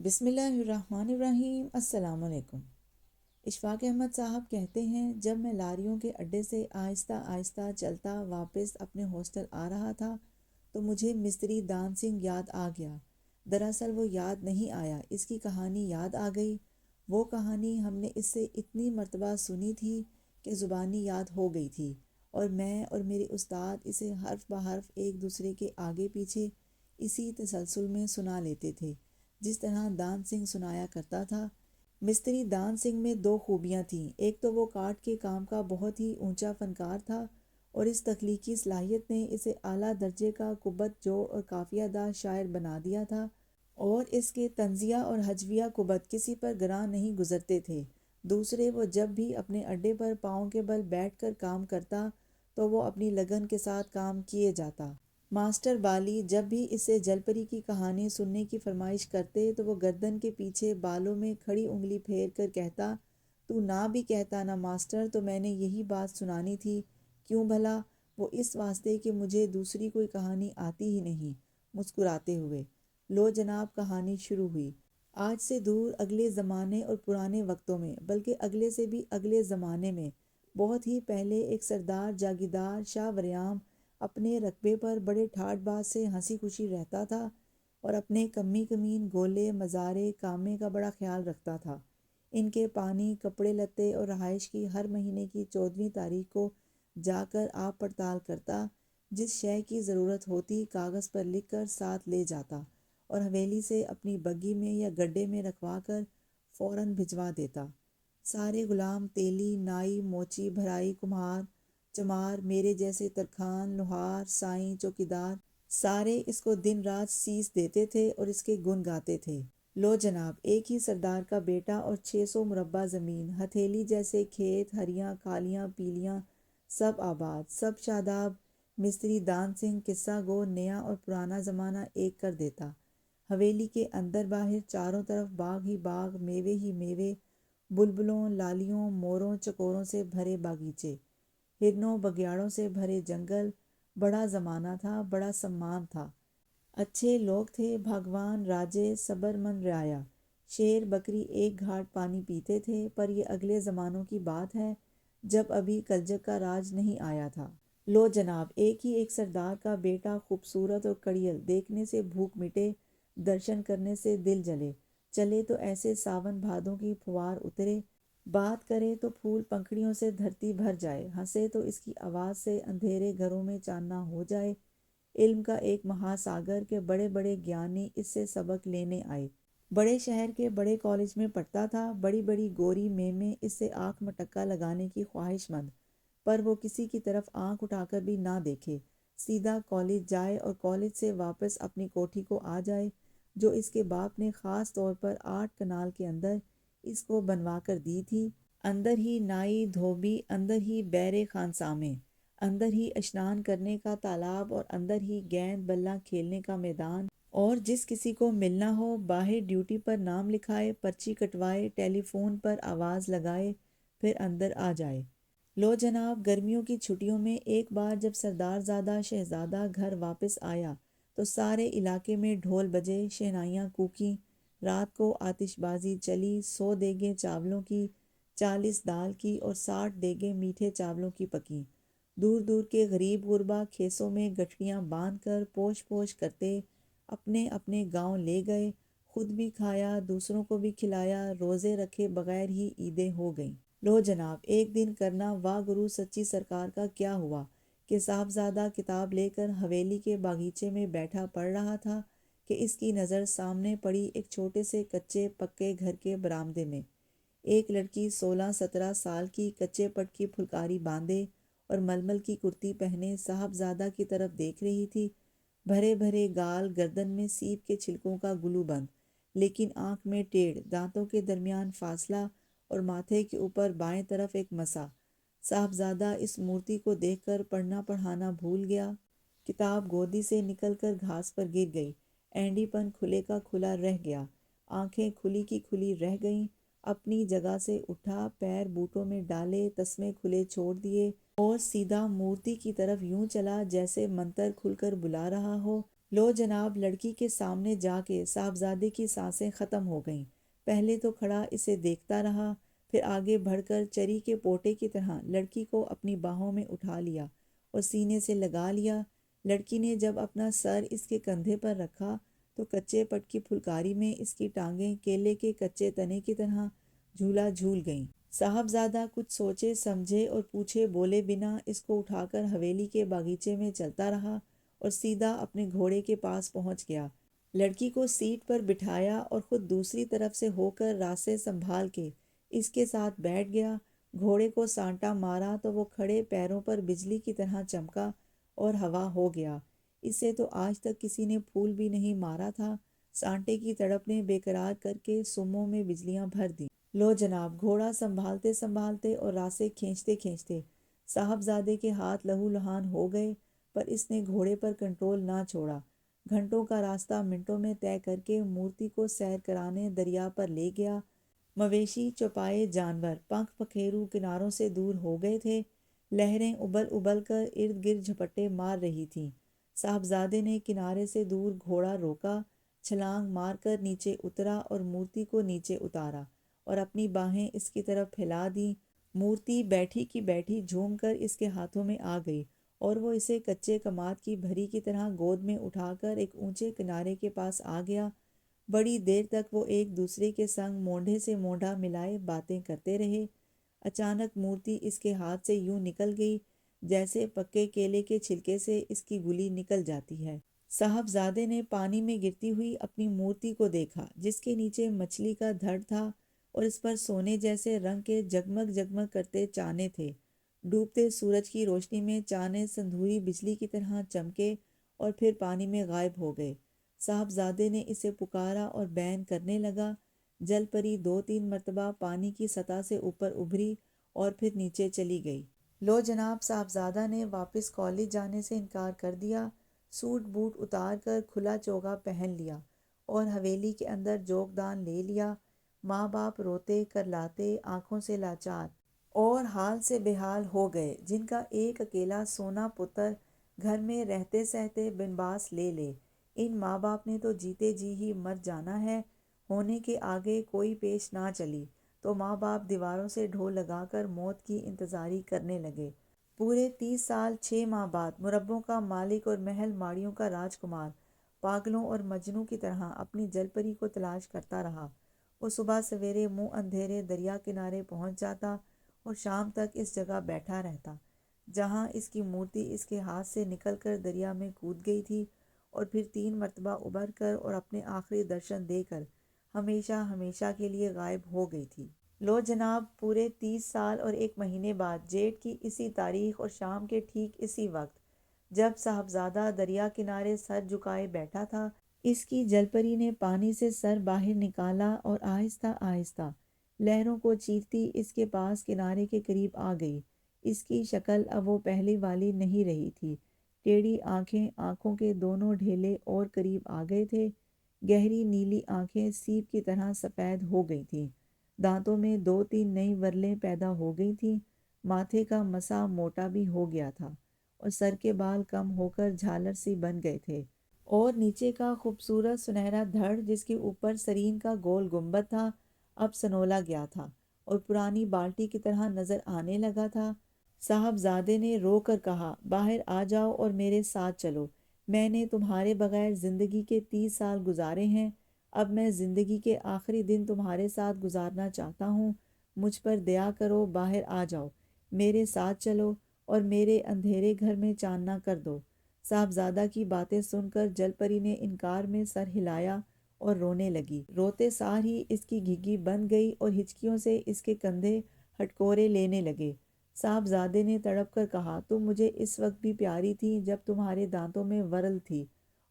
بسم اللہ الرحمن الرحیم۔ السلام علیکم۔ اشفاق احمد صاحب کہتے ہیں، جب میں لاریوں کے اڈے سے آہستہ آہستہ چلتا واپس اپنے ہاسٹل آ رہا تھا تو مجھے مستری دان سنگھ یاد آ گیا۔ دراصل وہ یاد نہیں آیا، اس کی کہانی یاد آ گئی۔ وہ کہانی ہم نے اس سے اتنی مرتبہ سنی تھی کہ زبانی یاد ہو گئی تھی، اور میں اور میرے استاد اسے حرف بحرف ایک دوسرے کے آگے پیچھے اسی تسلسل میں سنا لیتے تھے جس طرح دان سنگھ سنایا کرتا تھا۔ مستری دان سنگھ میں دو خوبیاں تھیں، ایک تو وہ کاٹ کے کام کا بہت ہی اونچا فنکار تھا، اور اس تخلیقی صلاحیت نے اسے اعلیٰ درجے کا قبت جوڑ اور قافیہ دار شاعر بنا دیا تھا، اور اس کے طنزیہ اور ہجویہ قبت کسی پر گراں نہیں گزرتے تھے۔ دوسرے، وہ جب بھی اپنے اڈے پر پاؤں کے بل بیٹھ کر کام کرتا تو وہ اپنی لگن کے ساتھ کام کیے جاتا۔ ماسٹر بالی جب بھی اس سے جل پری کی کہانی سننے کی فرمائش کرتے تو وہ گردن کے پیچھے بالوں میں کھڑی انگلی پھیر کر کہتا، تو نہ بھی کہتا نا ماسٹر تو میں نے یہی بات سنانی تھی۔ کیوں بھلا؟ وہ اس واسطے کہ مجھے دوسری کوئی کہانی آتی ہی نہیں۔ مسکراتے ہوئے لو جناب کہانی شروع ہوئی۔ آج سے دور اگلے زمانے اور پرانے وقتوں میں، بلکہ اگلے سے بھی اگلے زمانے میں، بہت ہی پہلے ایک سردار جاگیردار شاہ وریام اپنے رقبے پر بڑے ٹھاٹھ باز سے ہنسی خوشی رہتا تھا، اور اپنے کمی کمین گولے مزارے کامے کا بڑا خیال رکھتا تھا۔ ان کے پانی، کپڑے لتے اور رہائش کی ہر مہینے کی 14ویں تاریخ کو جا کر آپ پڑتال کرتا، جس شے کی ضرورت ہوتی کاغذ پر لکھ کر ساتھ لے جاتا، اور حویلی سے اپنی بگی میں یا گڈے میں رکھوا کر فوراً بھجوا دیتا۔ سارے غلام، تیلی، نائی، موچی، بھرائی، کمہار، چمار، میرے جیسے ترکھان، لوہار، سائیں، چوکیدار، سارے اس کو دن رات سیس دیتے تھے اور اس کے گن گاتے تھے۔ لو جناب، ایک ہی سردار کا بیٹا اور 600 مربع زمین، ہتھیلی جیسے کھیت، ہریاں کالیاں پیلیاں، سب آباد، سب شاداب۔ مستری دان سنگھ قصہ گو نیا اور پرانا زمانہ ایک کر دیتا۔ حویلی کے اندر باہر چاروں طرف باغ ہی باغ، میوے ہی میوے، بلبلوں، لالیوں، موروں، چکوروں سے بھرے باغیچے، ہرنوں بگیاڑوں سے بھرے جنگل۔ بڑا زمانہ تھا، بڑا سمان تھا، اچھے لوگ تھے، بھگوان راجے، صبر مند رعایا، شیر بکری ایک گھاٹ پانی پیتے تھے۔ پر یہ اگلے زمانوں کی بات ہے، جب ابھی کلجگ کا راج نہیں آیا تھا۔ لو جناب، ایک ہی ایک سردار کا بیٹا، خوبصورت اور کڑیل، دیکھنے سے بھوک مٹے، درشن کرنے سے دل جلے، چلے تو ایسے ساون بھادوں کی پھوار اترے، بات کرے تو پھول پنکھڑیوں سے دھرتی بھر جائے، ہنسے تو اس کی آواز سے اندھیرے گھروں میں چاننا ہو جائے۔ علم کا ایک مہا ساگر کے بڑے بڑے گیانی اس سے سبق لینے آئے۔ بڑے شہر کے بڑے کالج میں پڑھتا تھا، بڑی بڑی گوری میمیں اس سے آنکھ مٹکا لگانے کی خواہش مند، پر وہ کسی کی طرف آنکھ اٹھا کر بھی نہ دیکھے، سیدھا کالج جائے اور کالج سے واپس اپنی کوٹھی کو آ جائے، جو اس کے باپ نے خاص طور پر 8 کنال کے اندر اس کو بنوا کر دی تھی۔ اندر ہی نائی دھوبی، اندر ہی بیر خانسامے، اندر ہی اشنان کرنے کا تالاب، اور اندر ہی گیند بلہ کھیلنے کا میدان، اور جس کسی کو ملنا ہو باہر ڈیوٹی پر نام لکھائے، پرچی کٹوائے، ٹیلی فون پر آواز لگائے، پھر اندر آ جائے۔ لو جناب، گرمیوں کی چھٹیوں میں ایک بار جب سردار زادہ شہزادہ گھر واپس آیا تو سارے علاقے میں ڈھول بجے، شہنائیاں کوکیں، رات کو آتش بازی چلی، 100 دیگیں چاولوں کی، 40 دال کی، اور 60 دیگیں میٹھے چاولوں کی پکیں۔ دور دور کے غریب غربا کھیسوں میں گٹھڑیاں باندھ کر پوش پوش کرتے اپنے اپنے گاؤں لے گئے، خود بھی کھایا، دوسروں کو بھی کھلایا، روزے رکھے بغیر ہی عیدیں ہو گئیں۔ لو جناب، ایک دن کرنا واہ گرو سچی سرکار کا کیا ہوا کہ صاحبزادہ کتاب لے کر حویلی کے باغیچے میں بیٹھا پڑھ رہا تھا کہ اس کی نظر سامنے پڑی ایک چھوٹے سے کچے پکے گھر کے برآمدے میں۔ ایک لڑکی 16-17 سال کی، کچے پٹ کی پھلکاری باندھے اور ململ کی کرتی پہنے صاحبزادہ کی طرف دیکھ رہی تھی۔ بھرے بھرے گال، گردن میں سیب کے چھلکوں کا گلو بند، لیکن آنکھ میں ٹیڑھ، دانتوں کے درمیان فاصلہ، اور ماتھے کے اوپر بائیں طرف ایک مسا۔ صاحبزادہ اس مورتی کو دیکھ کر پڑھنا پڑھانا بھول گیا۔ کتاب گودی سے نکل کر گھاس پر گر گئی، اینڈی پن کھلے کا کھلا رہ گیا، آنکھیں کھلی کی کھلی رہ گئیں۔ اپنی جگہ سے اٹھا، پیر بوٹوں میں ڈالے، تسمے کھلے چھوڑ دیے، اور سیدھا مورتی کی طرف یوں چلا جیسے منتر کھل کر بلا رہا ہو۔ لو جناب، لڑکی کے سامنے جا کے صاحبزادے کی سانسیں ختم ہو گئیں۔ پہلے تو کھڑا اسے دیکھتا رہا، پھر آگے بڑھ کر چری کے پوٹے کی طرح لڑکی کو اپنی باہوں میں اٹھا لیا اور سینے سے لگا لیا۔ لڑکی نے جب اپنا سر اس کے کندھے پر رکھا تو کچے پٹ کی پھلکاری میں اس کی ٹانگیں کیلے کے کچے تنے کی طرح جھولا جھول گئیں۔ صاحبزادہ کچھ سوچے سمجھے اور پوچھے بولے بنا اس کو اٹھا کر حویلی کے باغیچے میں چلتا رہا اور سیدھا اپنے گھوڑے کے پاس پہنچ گیا۔ لڑکی کو سیٹ پر بٹھایا اور خود دوسری طرف سے ہو کر راستے سنبھال کے اس کے ساتھ بیٹھ گیا۔ گھوڑے کو سانٹا مارا تو وہ کھڑے پیروں پر بجلی کی طرح چمکا اور ہوا ہو گیا۔ اسے تو آج تک کسی نے پھول بھی نہیں مارا تھا۔ سانٹے کی تڑپ نے بے قرار کر کے سموں میں بجلیاں بھر دیں۔ لو جناب، گھوڑا سنبھالتے سنبھالتے اور راسے کھینچتے کھینچتے صاحبزادے کے ہاتھ لہو لہان ہو گئے، پر اس نے گھوڑے پر کنٹرول نہ چھوڑا۔ گھنٹوں کا راستہ منٹوں میں طے کر کے مورتی کو سیر کرانے دریا پر لے گیا۔ مویشی چوپائے جانور پنکھ پکھیرو کناروں سے دور ہو گئے تھے۔ لہریں ابل ابل کر ارد گرد جھپٹے مار رہی تھیں۔ صاحبزادے نے کنارے سے دور گھوڑا روکا، چھلانگ مار کر نیچے اترا اور مورتی کو نیچے اتارا اور اپنی باہیں اس کی طرف پھیلا دیں۔ مورتی بیٹھی کی بیٹھی جھوم کر اس کے ہاتھوں میں آ گئی اور وہ اسے کچے کماد کی بھری کی طرح گود میں اٹھا کر ایک اونچے کنارے کے پاس آ گیا۔ بڑی دیر تک وہ ایک دوسرے کے سنگ مونڈھے سے مونڈھا ملائے باتیں کرتے رہے۔ اچانک مورتی اس کے ہاتھ سے یوں نکل گئی جیسے پکے کیلے کے چھلکے سے اس کی گلی نکل جاتی ہے۔ صاحبزادے نے پانی میں گرتی ہوئی اپنی مورتی کو دیکھا جس کے نیچے مچھلی کا دھڑ تھا اور اس پر سونے جیسے رنگ کے جگمگ جگمگ کرتے چانے تھے۔ ڈوبتے سورج کی روشنی میں چانے سندھوری بجلی کی طرح چمکے اور پھر پانی میں غائب ہو گئے۔ صاحبزادے نے اسے پکارا اور بین کرنے لگا۔ جل پری دو تین مرتبہ پانی کی سطح سے اوپر ابھری اور پھر نیچے چلی گئی۔ لو جناب، صاحبزادہ نے واپس کالج جانے سے انکار کر دیا۔ سوٹ بوٹ اتار کر کھلا چوگا پہن لیا اور حویلی کے اندر جوگ دان لے لیا۔ ماں باپ روتے کرلاتے آنکھوں سے لاچار اور حال سے بے حال ہو گئے، جن کا ایک اکیلا سونا پتر گھر میں رہتے سہتے بنباس لے لے۔ ان ماں باپ نے تو جیتے جی ہی مر جانا ہے۔ ہونے کے آگے کوئی پیش نہ چلی تو ماں باپ دیواروں سے ڈھول لگا کر موت کی انتظاری کرنے لگے۔ پورے 30 سال 6 ماہ بعد مربوں کا مالک اور محل ماڑیوں کا راجکمار پاگلوں اور مجنوں کی طرح اپنی جل پری کو تلاش کرتا رہا۔ وہ صبح سویرے منہ اندھیرے دریا کنارے پہنچ جاتا اور شام تک اس جگہ بیٹھا رہتا جہاں اس کی مورتی اس کے ہاتھ سے نکل کر دریا میں کود گئی تھی، اور پھر 3 مرتبہ ابھر کر اور اپنے آخری درشن دے کر ہمیشہ ہمیشہ کے لیے غائب ہو گئی تھی۔ لو جناب، پورے 30 سال اور 1 مہینے بعد جیٹھ کی اسی تاریخ اور شام کے ٹھیک اسی وقت جب صاحبزادہ دریا کنارے سر جھکائے بیٹھا تھا، اس کی جل پری نے پانی سے سر باہر نکالا اور آہستہ آہستہ لہروں کو چیرتی اس کے پاس کنارے کے قریب آ گئی۔ اس کی شکل اب وہ پہلی والی نہیں رہی تھی۔ ٹیڑھی آنکھیں، آنکھوں کے دونوں ڈھیلے اور قریب آ گئے تھے۔ گہری نیلی آنکھیں سیپ کی طرح سفید ہو گئی تھیں۔ دانتوں میں 2-3 نئی ورلیں پیدا ہو گئی تھیں۔ ماتھے کا مسا موٹا بھی ہو گیا تھا اور سر کے بال کم ہو کر جھالر سی بن گئے تھے، اور نیچے کا خوبصورت سنہرا دھڑ جس کے اوپر سرین کا گول گنبد تھا اب سنولا گیا تھا اور پرانی بالٹی کی طرح نظر آنے لگا تھا۔ صاحبزادے نے رو کر کہا، باہر آ جاؤ اور میرے ساتھ چلو۔ میں نے تمہارے بغیر زندگی کے 30 سال گزارے ہیں، اب میں زندگی کے آخری دن تمہارے ساتھ گزارنا چاہتا ہوں۔ مجھ پر دیا کرو، باہر آ جاؤ، میرے ساتھ چلو اور میرے اندھیرے گھر میں چاننا کر دو۔ صاحبزادہ کی باتیں سن کر جل پری نے انکار میں سر ہلایا اور رونے لگی۔ روتے سار ہی اس کی گھگی بند گئی اور ہچکیوں سے اس کے کندھے ہٹکورے لینے لگے۔ صاحبزادے نے تڑپ کر کہا، تم مجھے اس وقت بھی پیاری تھی جب تمہارے دانتوں میں ورل تھی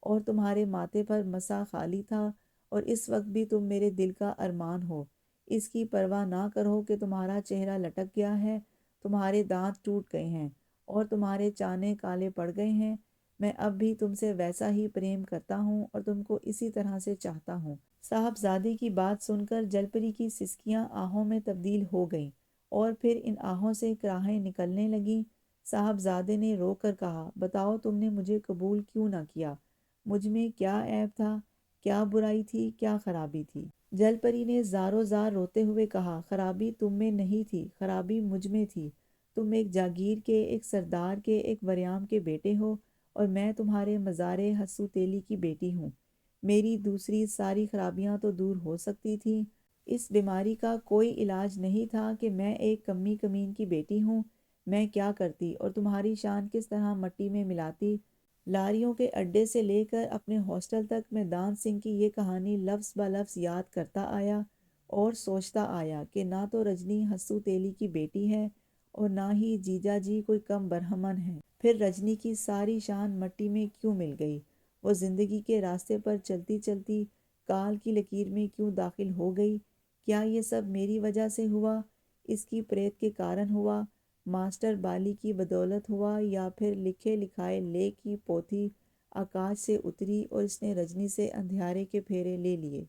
اور تمہارے ماتھے پر مسا خالی تھا، اور اس وقت بھی تم میرے دل کا ارمان ہو۔ اس کی پرواہ نہ کرو کہ تمہارا چہرہ لٹک گیا ہے، تمہارے دانت ٹوٹ گئے ہیں اور تمہارے چانے کالے پڑ گئے ہیں۔ میں اب بھی تم سے ویسا ہی پریم کرتا ہوں اور تم کو اسی طرح سے چاہتا ہوں۔ صاحبزادے کی بات سن کر جل پری کی سسکیاں آہوں میں تبدیل ہو گئیں اور پھر ان آہوں سے کراہیں نکلنے لگیں۔ صاحبزادے نے رو کر کہا، بتاؤ تم نے مجھے قبول کیوں نہ کیا؟ مجھ میں کیا عیب تھا، کیا برائی تھی، کیا خرابی تھی؟ جل پری نے زاروں زار روتے ہوئے کہا، خرابی تم میں نہیں تھی، خرابی مجھ میں تھی۔ تم ایک جاگیر کے، ایک سردار کے، ایک وریام کے بیٹے ہو، اور میں تمہارے مزارے حسو تیلی کی بیٹی ہوں۔ میری دوسری ساری خرابیاں تو دور ہو سکتی تھیں، اس بیماری کا کوئی علاج نہیں تھا کہ میں ایک کمی کمین کی بیٹی ہوں۔ میں کیا کرتی اور تمہاری شان کس طرح مٹی میں ملاتی؟ لاریوں کے اڈے سے لے کر اپنے ہاسٹل تک میں دان سنگھ کی یہ کہانی لفظ بہ لفظ یاد کرتا آیا اور سوچتا آیا کہ نہ تو رجنی حسو تیلی کی بیٹی ہے اور نہ ہی جیجا جی کوئی کم برہمن ہے۔ پھر رجنی کی ساری شان مٹی میں کیوں مل گئی؟ وہ زندگی کے راستے پر چلتی چلتی کال کی لکیر میں کیوں داخل ہو گئی؟ کیا یہ سب میری وجہ سے ہوا؟ اس کی پریت کے کارن ہوا؟ ماسٹر بالی کی بدولت ہوا، یا پھر لکھے لکھائے لے کی پوتھی آکاش سے اتری اور اس نے رجنی سے اندھیارے کے پھیرے لے لیے؟